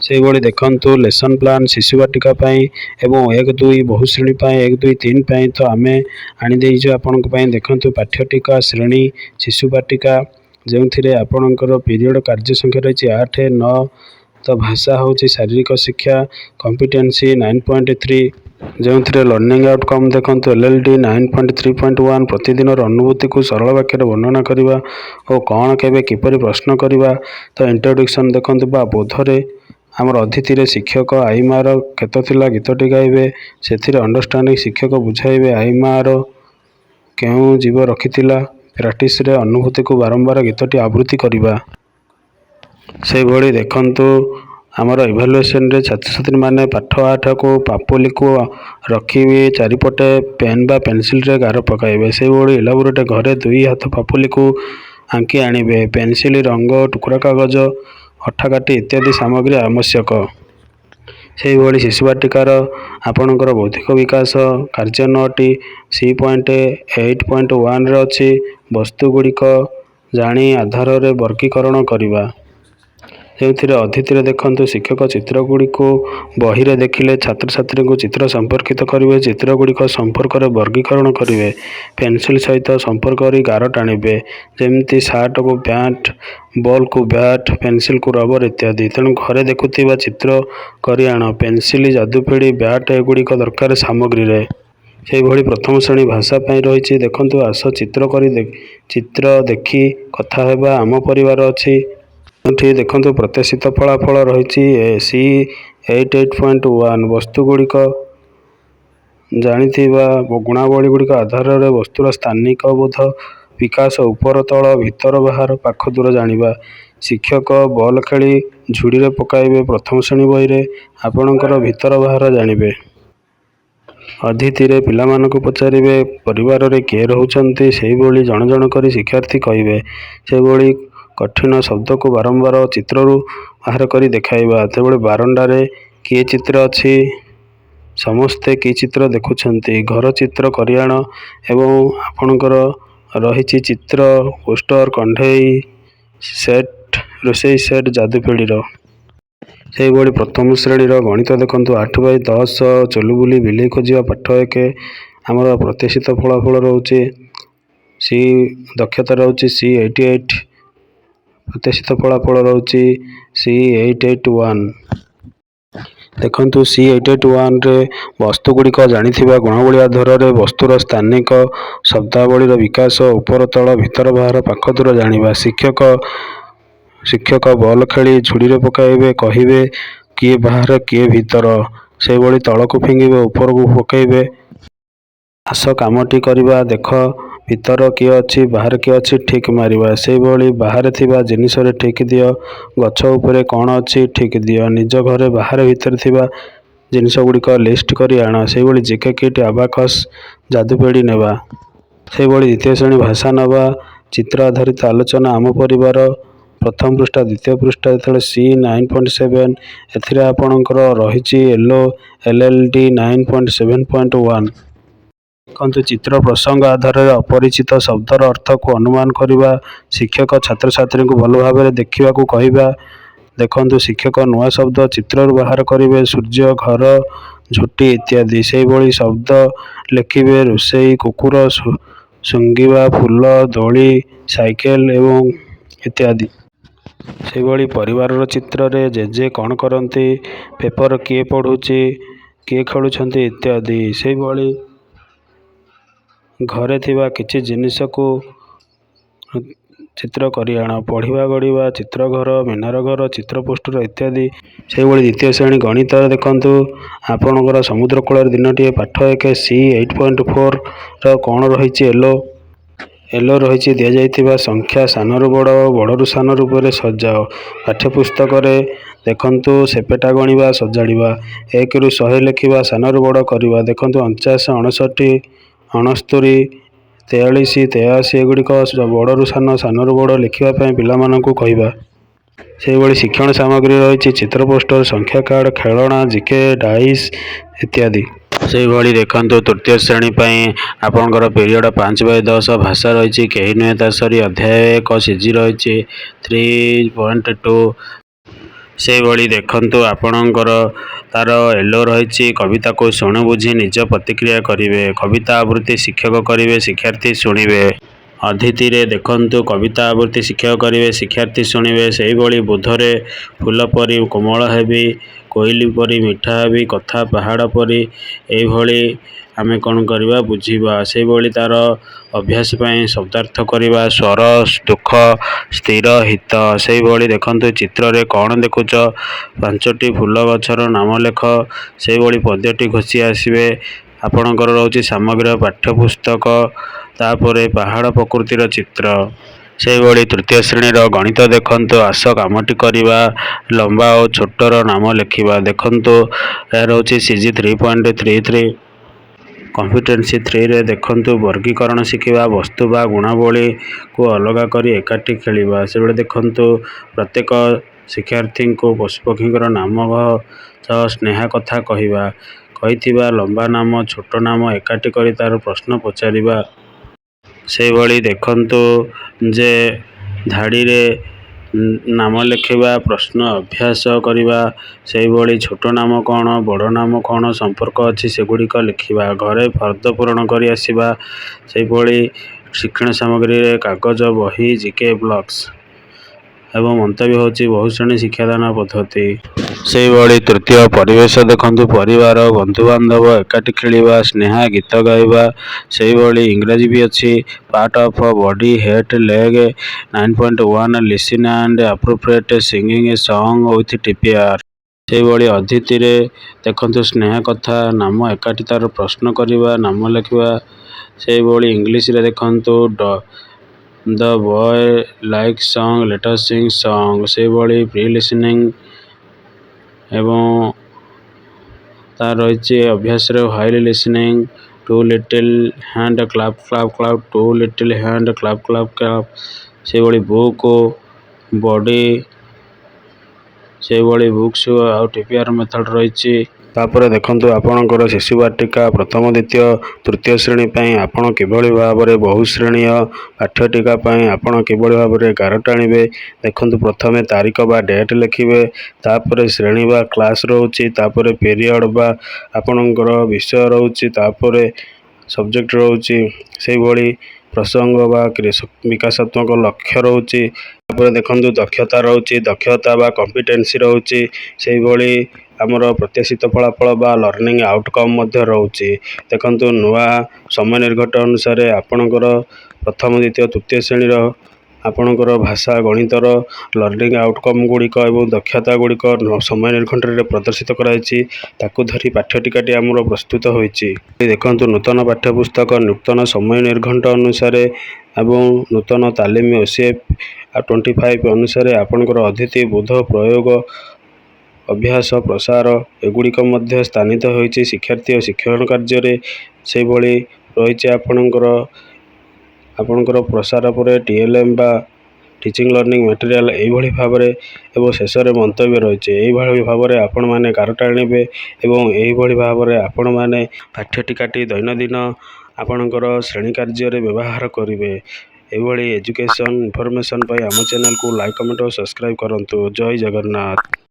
ସେଇଭଳି ଦେଖନ୍ତୁ lesson plan ଶିଶୁ ବାଟିକା ପାଇଁ ଏବଂ 1-2 ବହୁ ଶ୍ରେଣୀ ପାଇଁ 1-2-3 ପାଇଁ ତ ଆମେ ଆଣିଦେଇଛୁ ଆପଣଙ୍କ ପାଇଁ। ଦେଖନ୍ତୁ ପାଠ୍ୟଟିକା ଶ୍ରେଣୀ ଶିଶୁ ବାଟିକା ଯେଉଁଥିରେ ଆପଣଙ୍କର ପିରିୟଡ଼ କାର୍ଯ୍ୟ ସଂଖ୍ୟା ରହିଛି 8-9। ତ ଭାଷା ହେଉଛି ଶାରୀରିକ ଶିକ୍ଷା କମ୍ପିଟେନ୍ସି 9.3 ଯେଉଁଥିରେ ଲର୍ଣ୍ଣିଂ ଆଉଟକମ୍ ଦେଖନ୍ତୁ LLD 9.3.1 ପ୍ରତିଦିନର ଅନୁଭୂତିକୁ ସରଳ ବାକ୍ୟରେ ବର୍ଣ୍ଣନା କରିବା ଓ କ'ଣ କେବେ କିପରି ପ୍ରଶ୍ନ କରିବା। ତ ଇଣ୍ଟ୍ରୋଡକ୍ସନ୍ ଦେଖନ୍ତୁ ବା ବୋଧରେ ଆମର ଅତିଥିରେ ଶିକ୍ଷକ ଆଇମାର କ୍ଷେତ ଥିଲା ଗୀତଟି ଗାଇବେ। ସେଥିରେ ଅଣ୍ଡରଷ୍ଟାଣ୍ଡିଂ ଶିକ୍ଷକ ବୁଝାଇବେ ଆଇମାର କେଉଁ ଜୀବ ରଖିଥିଲା। ପ୍ରାକ୍ଟିସରେ ଅନୁଭୂତିକୁ ବାରମ୍ବାର ଗୀତଟି ଆବୃତ୍ତି କରିବା। ସେହିଭଳି ଦେଖନ୍ତୁ ଆମର ଇଭାଲୁଏସନରେ ଛାତ୍ରଛାତ୍ରୀମାନେ ପାଠ 8କୁ ପାପୁଲିକୁ ରଖିବେ ଚାରିପଟେ ପେନ୍ ବା ପେନସିଲରେ ଗାର ପକାଇବେ। ସେହିଭଳି ଇଲାବୋରେଟ ଘରେ 2 ହାତ ପାପୁଲିକୁ ଆଙ୍କି ଆଣିବେ। ପେନସିଲ ରଙ୍ଗ ଟୁକୁରା କାଗଜ ଅଠାକାଠି ଇତ୍ୟାଦି ସାମଗ୍ରୀ ଆବଶ୍ୟକ। ସେହିଭଳି ଶିଶୁ ବାଟିକାର ଆପଣଙ୍କର ବୌଦ୍ଧିକ ବିକାଶ କାର୍ଯ୍ୟ 9ଟି C.8.1ରେ ଅଛି। ବସ୍ତୁଗୁଡ଼ିକ ଜାଣି ଆଧାରରେ ବର୍ଗୀକରଣ କରିବା। ଯେଉଁଥିରେ ଅତିଥିରେ ଦେଖନ୍ତୁ ଶିକ୍ଷକ ଚିତ୍ରଗୁଡ଼ିକୁ ବହିରେ ଦେଖିଲେ ଛାତ୍ରଛାତ୍ରୀଙ୍କୁ ଚିତ୍ର ସମ୍ପର୍କିତ କରିବେ। ଚିତ୍ରଗୁଡ଼ିକ ସମ୍ପର୍କରେ ବର୍ଗୀକରଣ କରିବେ। ପେନସିଲ ସହିତ ସମ୍ପର୍କ କରି ଗାର ଟାଣିବେ। ଯେମିତି ସାର୍ଟକୁ ପ୍ୟାଣ୍ଟ ବଲକୁ ବ୍ୟାଟ୍ ପେନସିଲକୁ ରବର ଇତ୍ୟାଦି। ତେଣୁ ଘରେ ଦେଖୁଥିବା ଚିତ୍ର କରି ଆଣ। ପେନସିଲ ଯାଦୁପେଡ଼ି ବ୍ୟାଟ୍ ଏଗୁଡ଼ିକ ଦରକାର ସାମଗ୍ରୀରେ। ସେହିଭଳି ପ୍ରଥମ ଶ୍ରେଣୀ ଭାଷା ପାଇଁ ରହିଛି ଦେଖନ୍ତୁ ଆସ ଚିତ୍ର ଦେଖି କଥା ହେବା ଆମ ପରିବାର ଅଛି। ଏଠି ଦେଖନ୍ତୁ ପ୍ରତ୍ୟାଶିତ ଫଳାଫଳ ରହିଛି C.8.1 ବସ୍ତୁଗୁଡ଼ିକ ଜାଣିଥିବା ଗୁଣାବଳୀଗୁଡ଼ିକ ଆଧାରରେ ବସ୍ତୁର ସ୍ଥାନିକ ବୋଧ ବିକାଶ ଉପର ତଳ ଭିତର ବାହାର ପାଖ ଦୂର ଜାଣିବା। ଶିକ୍ଷକ ବଲ୍ ଖେଳି ଝୁଡ଼ିରେ ପକାଇବେ। ପ୍ରଥମ ଶ୍ରେଣୀ ବହିରେ ଆପଣଙ୍କର ଭିତର ବାହାର ଜାଣିବେ। ଅତିଥିରେ ପିଲାମାନଙ୍କୁ ପଚାରିବେ ପରିବାରରେ କିଏ ରହୁଛନ୍ତି। ସେହିଭଳି ଜଣ ଜଣ କରି ଶିକ୍ଷାର୍ଥୀ କହିବେ। ସେହିଭଳି କଠିନ ଶବ୍ଦକୁ ବାରମ୍ବାର ଚିତ୍ରରୁ ବାହାର କରି ଦେଖାଇବା। ସେଭଳି ବାରଣ୍ଡାରେ କିଏ ଚିତ୍ର ଅଛି ସମସ୍ତେ କି ଚିତ୍ର ଦେଖୁଛନ୍ତି। ଘର ଚିତ୍ର କରିଆଣ ଏବଂ ଆପଣଙ୍କର ରହିଛି ଚିତ୍ର ପୋଷ୍ଟର କଣ୍ଢେଇ ସେଟ୍ ରୋଷେଇ ସେଟ୍ ଯାଦୁପେଡ଼ିର। ସେହିଭଳି ପ୍ରଥମ ଶ୍ରେଣୀର ଗଣିତ ଦେଖନ୍ତୁ 8/10 ଚଲୁବୁଲି ବିଲେଇ ଖୋଜିବା ପାଠ 1 ଆମର ପ୍ରତ୍ୟାଶିତ ଫଳାଫଳ ରହୁଛି ଦକ୍ଷତା ରହୁଛି C.88 ପ୍ରତ୍ୟାଶିତ ଫଳାଫଳ ରହୁଛି C.881। ଦେଖନ୍ତୁ C.881ରେ ବସ୍ତୁଗୁଡ଼ିକ ଜାଣିଥିବା ଗୁଣାବଳୀ ଆଧାରରେ ବସ୍ତୁର ସ୍ଥାନିକ ଶବ୍ଦାବଳୀର ବିକାଶ ଉପର ତଳ ଭିତର ବାହାର ପାଖ ଦୂର ଜାଣିବା। ଶିକ୍ଷକ ବଲ୍ ଖେଳି ଝୁଡ଼ିରେ ପକାଇବେ କହିବେ କିଏ ବାହାର କିଏ ଭିତର। ସେହିଭଳି ତଳକୁ ଫିଙ୍ଗିବେ ଉପରକୁ ପକାଇବେ ଆସ କାମଟି କରିବା ଦେଖ ଭିତର କିଏ ଅଛି ବାହାରେ କିଏ ଅଛି ଠିକ୍ ମାରିବା। ସେହିଭଳି ବାହାରେ ଥିବା ଜିନିଷରେ ଠିକ୍ ଦିଅ। ଗଛ ଉପରେ କ'ଣ ଅଛି ଠିକ୍ ଦିଅ। ନିଜ ଘରେ ବାହାରେ ଭିତରେ ଥିବା ଜିନିଷଗୁଡ଼ିକ ଲିଷ୍ଟ କରି ଆଣ। ସେହିଭଳି ଜିକେ କିଟ୍ ଆବାକସ୍ ଯାଦୁପେଡ଼ି ନେବା। ସେହିଭଳି ଦ୍ୱିତୀୟ ଶ୍ରେଣୀ ଭାଷା ନେବା ଚିତ୍ର ଆଧାରିତ ଆଲୋଚନା ଆମ ପରିବାର ପ୍ରଥମ ପୃଷ୍ଠା ଦ୍ୱିତୀୟ ପୃଷ୍ଠା ଯେତେବେଳେ C.9.7 ଏଥିରେ ଆପଣଙ୍କର ରହିଛି LLD 9.7.1। ଦେଖନ୍ତୁ ଚିତ୍ର ପ୍ରସଙ୍ଗ ଆଧାରରେ ଅପରିଚିତ ଶବ୍ଦର ଅର୍ଥକୁ ଅନୁମାନ କରିବା। ଶିକ୍ଷକ ଛାତ୍ରଛାତ୍ରୀଙ୍କୁ ଭଲ ଭାବରେ ଦେଖିବାକୁ କହିବା। ଦେଖନ୍ତୁ ଶିକ୍ଷକ ନୂଆ ଶବ୍ଦ ଚିତ୍ରରୁ ବାହାର କରିବେ ସୂର୍ଯ୍ୟ ଘର ଝୋଟି ଇତ୍ୟାଦି। ସେହିଭଳି ଶବ୍ଦ ଲେଖିବେ ରୋଷେଇ କୁକୁର ଶୁଙ୍ଘିବା ଫୁଲ ଦୋଳି ସାଇକେଲ ଏବଂ ଇତ୍ୟାଦି। ସେହିଭଳି ପରିବାରର ଚିତ୍ରରେ ଜେଜେ କ'ଣ କରନ୍ତି ପେପର କିଏ ପଢ଼ୁଛି କିଏ ଖେଳୁଛନ୍ତି ଇତ୍ୟାଦି। ସେହିଭଳି ଘରେ ଥିବା କିଛି ଜିନିଷକୁ ଚିତ୍ର କରି ଆଣ। ପଢ଼ିବା ଗଢ଼ିବା ଚିତ୍ରଘର ମିନାର ଘର ଚିତ୍ର ପୋଷ୍ଟର ଇତ୍ୟାଦି। ସେହିଭଳି ଦ୍ୱିତୀୟ ଶ୍ରେଣୀ ଗଣିତରେ ଦେଖନ୍ତୁ ଆପଣଙ୍କର ସମୁଦ୍ର କୂଳରେ ଦିନଟିଏ ପାଠ 1 C.8.4ର କ'ଣ ରହିଛି ଏଲୋ ରହିଛି ଦିଆଯାଇଥିବା ସଂଖ୍ୟା ସାନରୁ ବଡ଼ ବଡ଼ରୁ ସାନ ରୂପରେ ସଜାଅ। ପାଠ୍ୟପୁସ୍ତକରେ ଦେଖନ୍ତୁ ସେପେଟା ଗଣିବା ସଜାଡ଼ିବା 1ରୁ 100 ଲେଖିବା ସାନରୁ ବଡ଼ କରିବା। ଦେଖନ୍ତୁ 49 59 69 43 83 ଏଗୁଡ଼ିକ ବଡ଼ରୁ ସାନ ସାନରୁ ବଡ଼ ଲେଖିବା ପାଇଁ ପିଲାମାନଙ୍କୁ କହିବା। ସେହିଭଳି ଶିକ୍ଷଣ ସାମଗ୍ରୀ ରହିଛି ଚିତ୍ର ପୋଷ୍ଟର ସଂଖ୍ୟା କାର୍ଡ଼ ଖେଳଣା ଜିକେ ଡାଇସ୍ ଇତ୍ୟାଦି। ସେହିଭଳି ଦେଖନ୍ତୁ ତୃତୀୟ ଶ୍ରେଣୀ ପାଇଁ ଆପଣଙ୍କର ପିରିୟଡ଼ 5/10 ଭାଷା ରହିଛି କେହି ନୁହେଁ ତା ସରି ଅଧ୍ୟାୟ 1 CG ରହିଛି 3.2 ସେଇଭଳି ଦେଖନ୍ତୁ ଆପଣଙ୍କର ତାର ୟେଲୋ ରହିଛି କବିତାକୁ ଶୁଣି ବୁଝି ନିଜ ପ୍ରତିକ୍ରିୟା କରିବେ। କବିତା ଆବୃତ୍ତି ଶିକ୍ଷକ କରିବେ ଶିକ୍ଷାର୍ଥୀ ଶୁଣିବେ। ଅଦିତିରେ ଦେଖନ୍ତୁ କବିତା ଆବୃତ୍ତି ଶିକ୍ଷକ କରିବେ ଶିକ୍ଷାର୍ଥୀ ଶୁଣିବେ। ସେହିଭଳି ବୁଧରେ ଫୁଲ ପରି କୋମଳ ହେବି କୋଇଲି ପରି ମିଠା ହେବି କଥା ପାହାଡ଼ ପରି ଏଇଭଳି ଆମେ କ'ଣ କରିବା ବୁଝିବା। ସେଇଭଳି ତାର ଅଭ୍ୟାସ ପାଇଁ ଶବ୍ଦାର୍ଥ କରିବା ସ୍ୱର ଦୁଃଖ ସ୍ଥିର ହିତ। ସେଇଭଳି ଦେଖନ୍ତୁ ଚିତ୍ରରେ କ'ଣ ଦେଖୁଛ ପାଞ୍ଚଟି ଫୁଲ ଗଛର ନାମ ଲେଖ। ସେଇଭଳି ପଦ୍ୟଟି ଘୋଷି ଆସିବେ। ଆପଣଙ୍କର ରହୁଛି ସାମଗ୍ରୀ ପାଠ୍ୟପୁସ୍ତକ ତାପରେ ପାହାଡ଼ ପ୍ରକୃତିର ଚିତ୍ର। ସେଇଭଳି ତୃତୀୟ ଶ୍ରେଣୀର ଗଣିତ ଦେଖନ୍ତୁ ଆସ କାମଟି କରିବା ଲମ୍ବା ଓ ଛୋଟର ନାମ ଲେଖିବା। ଦେଖନ୍ତୁ ଏହା ରହୁଛି CG 3.33 କମ୍ପିଟେନ୍ସି 3ରେ ଦେଖନ୍ତୁ ବର୍ଗୀକରଣ ଶିଖିବା ବସ୍ତୁ ବା ଗୁଣାବଳୀକୁ ଅଲଗା କରି ଏକାଠି ଖେଳିବା। ସେଭଳି ଦେଖନ୍ତୁ ପ୍ରତ୍ୟେକ ଶିକ୍ଷାର୍ଥୀଙ୍କୁ ପଶୁପକ୍ଷୀଙ୍କର ନାମ ସହ ସ୍ନେହା କଥା କହିବା। କହିଥିବା ଲମ୍ବା ନାମ ଛୋଟ ନାମ ଏକାଠି କରି ତାର ପ୍ରଶ୍ନ ପଚାରିବା। ସେଇଭଳି ଦେଖନ୍ତୁ ଯେ ଧାଡ଼ିରେ ନାମ ଲେଖିବା ପ୍ରଶ୍ନ ଅଭ୍ୟାସ କରିବା। ସେଇଭଳି ଛୋଟ ନାମ କ'ଣ ବଡ଼ ନାମ କ'ଣ ସମ୍ପର୍କ ଅଛି ସେଗୁଡ଼ିକ ଲେଖିବା। ଘରେ ଫର୍ଦ୍ଦ ପୂରଣ କରି ଆସିବା। ସେଇଭଳି ଶିକ୍ଷଣ ସାମଗ୍ରୀରେ କାଗଜ ବହି GK ବ୍ଲକ୍ସ ଏବଂ ମନ୍ତବ୍ୟ ହେଉଛି ବହୁଶ୍ରେଣୀ ଶିକ୍ଷାଦାନ ପଦ୍ଧତି। ସେଇଭଳି ତୃତୀୟ ପରିବେଶ ଦେଖନ୍ତୁ ପରିବାର ବନ୍ଧୁବାନ୍ଧବ ଏକାଠି ଖେଳିବା ସ୍ନେହା ଗୀତ ଗାଇବା। ସେଇଭଳି ଇଂରାଜୀ ବି ଅଛି part of body head leg 9.1 listen and appropriate singing A song with TPR. ସେଇଭଳି ଅଦିତିରେ ଦେଖନ୍ତୁ ସ୍ନେହା କଥା ନାମ ଏକାଠି ତାର ପ୍ରଶ୍ନ କରିବା ନାମ ଲେଖିବା। ସେଇଭଳି ଇଂଲିଶରେ ଦେଖନ୍ତୁ the boy like song let sing song. ସେଇଭଳି ପ୍ରି ଲିସନିଂ ଏବଂ ତାର ରହିଛି ଅଭ୍ୟାସରେ while listening to little hand clap clap clap to little hand clap clap clap. ସେଇଭଳି ବୁକ୍ ବଡି ସେଇଭଳି ବୁକ୍ସ ଆଉ ଟିପିଆର ମେଥଡ଼ ରହିଛି। ତାପରେ ଦେଖନ୍ତୁ ଆପଣଙ୍କର ଶିଶୁ ବାଟିକା ପ୍ରଥମ ଦ୍ୱିତୀୟ ତୃତୀୟ ଶ୍ରେଣୀ ପାଇଁ ଆପଣ କିଭଳି ଭାବରେ ବହୁଶ୍ରେଣୀୟ ପାଠ୍ୟଟିକା ପାଇଁ ଆପଣ କିଭଳି ଭାବରେ ଗାରଟ ଆଣିବେ। ଦେଖନ୍ତୁ ପ୍ରଥମେ ତାରିଖ ବା ଡେଟ୍ ଲେଖିବେ ତାପରେ ଶ୍ରେଣୀ ବା କ୍ଲାସ୍ ରହୁଛି ତାପରେ ପିରିୟଡ଼ ବା ଆପଣଙ୍କର ବିଷୟ ରହୁଛି ତାପରେ ସବଜେକ୍ଟ ରହୁଛି। ସେଇଭଳି ପ୍ରସଙ୍ଗ ବା ବିକାଶାତ୍ମକ ଲକ୍ଷ୍ୟ ରହୁଛି। ତାପରେ ଦେଖନ୍ତୁ ଦକ୍ଷତା ରହୁଛି ଦକ୍ଷତା ବା କମ୍ପିଟେନ୍ସି ରହୁଛି। ସେଇଭଳି ଆମର ପ୍ରତ୍ୟାଶିତ ଫଳାଫଳ ବା ଲର୍ଣ୍ଣିଂ ଆଉଟକମ୍ ମଧ୍ୟ ରହୁଛି। ଦେଖନ୍ତୁ ନୂଆ ସମୟ ନିର୍ଘଟ ଅନୁସାରେ ଆପଣଙ୍କର ପ୍ରଥମ ଦ୍ୱିତୀୟ ତୃତୀୟ ଶ୍ରେଣୀର ଆପଣଙ୍କର ଭାଷା ଗଣିତର ଲର୍ଣ୍ଣିଂ ଆଉଟକମ୍ ଗୁଡ଼ିକ ଏବଂ ଦକ୍ଷତା ଗୁଡ଼ିକ ସମୟ ନିର୍ଘଣ୍ଟରେ ପ୍ରଦର୍ଶିତ କରାଯାଇଛି ତାକୁ ଧରି ପାଠ୍ୟଟିକାଟି ଆମର ପ୍ରସ୍ତୁତ ହୋଇଛି। ଦେଖନ୍ତୁ ନୂତନ ପାଠ୍ୟପୁସ୍ତକ ନୂତନ ସମୟ ନିର୍ଘଣ୍ଟ ଅନୁସାରେ ଏବଂ ନୂତନ ତାଲିମ OCF 25 ଅନୁସାରେ ଆପଣଙ୍କର ଅଦିତି ବୁଧ ପ୍ରୟୋଗ ଅଭ୍ୟାସ ପ୍ରସାର ଏଗୁଡ଼ିକ ମଧ୍ୟ ସ୍ଥାନିତ ହୋଇଛି ଶିକ୍ଷାର୍ଥୀ ଓ ଶିକ୍ଷଣ କାର୍ଯ୍ୟରେ। ସେଇଭଳି ରହିଛି ଆପଣଙ୍କର ପ୍ରସାର ପରେ TLM ବା ଟିଚିଂ ଲର୍ଣ୍ଣିଂ ମ୍ୟାଟେରିଆଲ ଏଇଭଳି ଭାବରେ ଏବଂ ଶେଷରେ ମନ୍ତବ୍ୟ ରହିଛି। ଏଇଭଳି ଭାବରେ ଆପଣମାନେ ଗାରଟ ଆଣିବେ ଏବଂ ଏଇଭଳି ଭାବରେ ଆପଣମାନେ ପାଠ୍ୟଟିକାଟି ଦୈନନ୍ଦିନ ଆପଣଙ୍କର ଶ୍ରେଣୀ କାର୍ଯ୍ୟରେ ବ୍ୟବହାର କରିବେ। ଏଭଳି ଏଜୁକେସନ୍ ଇନଫର୍ମେସନ୍ ପାଇଁ ଆମ ଚ୍ୟାନେଲକୁ ଲାଇକ୍ କମେଣ୍ଟ ଓ ସବସ୍କ୍ରାଇବ୍ କରନ୍ତୁ। ଜୟ ଜଗନ୍ନାଥ।